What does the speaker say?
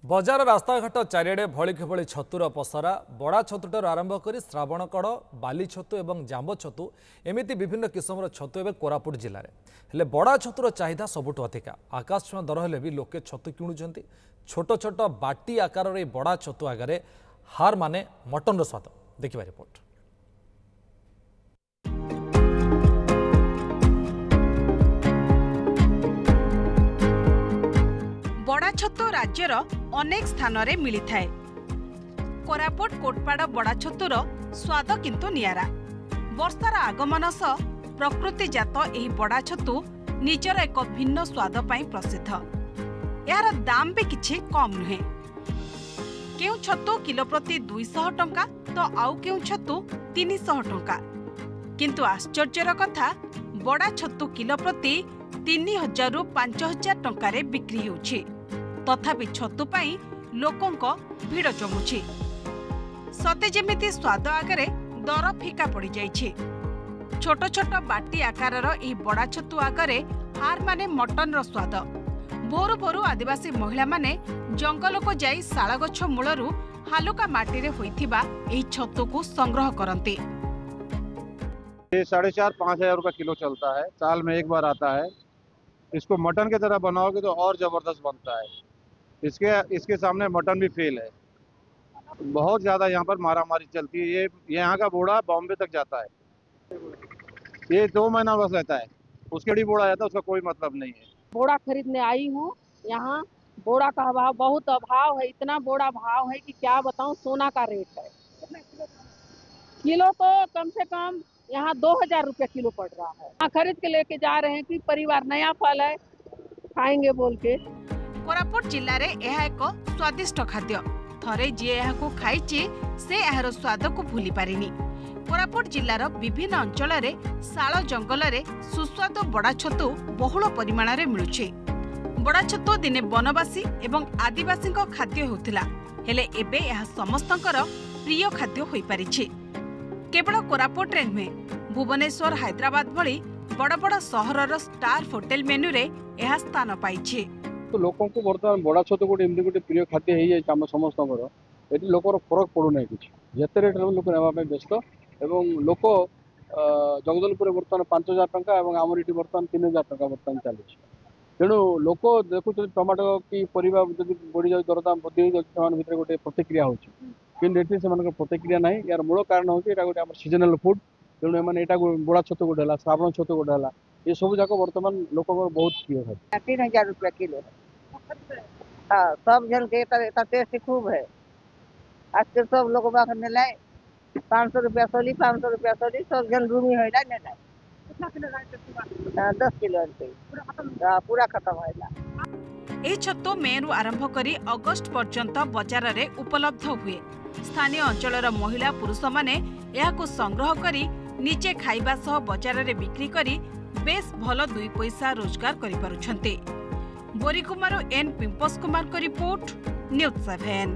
बजार रास्ताघाट चारिड़े भलिक भली छतुर पसरा बड़ा छतुटार आरंभ कर श्रावण कड़ बाली छतु और जांब छतु एमती विभिन्न किस्मर छतु एवं कोरापुट जिले में हेले बड़ा छतुर चाहिदा सबुठ अधिका आकाश छुआ दर हेले भी लोके छतु किणुंट छोट छोट बाटी आकार बड़ा छतु आगे हार माने मटन स्वाद देखा रिपोर्ट। बड़ा छतु राज्यर अनेक स्थान रे मिली थाए। कोरापुट कोटपाड़ बड़ा छतुर स्वाद किंतु नियारा। वर्षार आगमन सह प्रकृतिजात एही बड़ा छतु निजर एक भिन्न स्वाद पाई प्रसिद्ध। यार दाम भी किछि कम नुहे। केउ छतु किलो प्रति 200 टंका तो आउ केउ छतु 300 टंका। किंतु आश्चर्यर कथा बड़ा छतु किलो प्रति 3000 रु 5000 टंका रे बिक्री होउछि। तथापि छतु पाई लोकंक भीड़ जमुछि। सते जेमिति स्वाद आगरे दर फिका पड़ी जाइछि। छोट छोट बाटी आकारर एही बड़ा छतु आगरे हार माने मटन रो स्वाद। भोरु भोरु आदिवासी महिला माने जंगल को जाई साल गछ मूलरू हालुका माटी रे होइथिबा एही छतु को संग्रह करंती। ये 4,500-5,000 रुपये किलो चलता है। साल में एक बार आता है। इसको मटन की तरह बनाओगे तो और जबरदस्त बनता है। इसके सामने मटन भी फेल है। बहुत ज़्यादा यहाँ पर मारामारी चलती है। ये यहाँ का बोड़ा बॉम्बे तक जाता है। ये 2 महीना बस रहता है। उसके लिए बोड़ा जाता है, उसका कोई मतलब नहीं है। बोड़ा खरीदने आई हूँ। यहाँ बोड़ा का भाव बहुत अभाव है। इतना बोड़ा भाव है कि क्या बताऊँ। सोना का रेट है। किलो तो कम से कम यहाँ 2000 रुपये किलो पड़ रहा है। यहाँ खरीद के लेके जा रहे हैं कि परिवार नया फल है खाएंगे बोल के। कोरापुट जिले में यह एक स्वादिष्ट खाद्य। थरे जी यह खाई से यार स्वाद को भूली पारिनी। कोरापुट जिलार विभिन्न अंचल में शाल जंगल में सुस्वादु बड़ा छतु बहुल परिमाण में मिलुछि। बड़ा छतु दिने वनवासी एवं आदिवासी खाद्य होतिला, हेले एबे यह समस्तंकर प्रिय खाद्य होई परिछि। केवल कोरापुट रे नुहे, भुवनेश्वर हैदराबाद भली बड़ बड़ सहरर स्टार होटेल मेन्यू रे यह स्थान पाइछि। तो लोकों को बर्तमान बड़ा छतु गोटे एमती गोटे प्रिय खाद्य हो जाए आम समस्त ये लोकर फरक पड़ूना कि जिते रेट लोक नापी व्यस्त एवं लोक जगदलपुर बर्तमान 5000 टंका और आमर ये बर्तमान 3000 टंका बर्तमान चलुଛି। तेणु लोक देखुं टमाटो कि परिवा जब बढ़ी जाए दरदाम बढ़ी जाए भर गोटे प्रतिक्रिया होती कि से प्रतिक्रिया ना। यार मूल कारण हूँ यहाँ गोटे सीजनाल फुड। तेणु एम यहाँ बुढ़ा छतु गोटे है, श्रावण छतु गोटे है, ये सब जाक बर्तमान लोक बहुत प्रिय है। 3000 रुपया किलो। हाँ, सब जन के टेस्ट खूब है। आज के सब लोग 500 रुपया सोली 500 रुपया सोली सब जन रूमी है। कितना किलो 10 किलो पूरा खत्म है। ए छतु मे रु आरंभ करी अगस्त पर्यंत बाजार रे उपलब्ध हुए। स्थानीय अंचलर महिला पुरुष माने यहाको संग्रह करी निजे खाइबा सह बाजार रे बिक्री करी बेस भल 2 पैसा रोजगार करि पारुछन्ते। बोरीकुमार एन पिंपस कुमार को रिपोर्ट, न्यूज़ 7।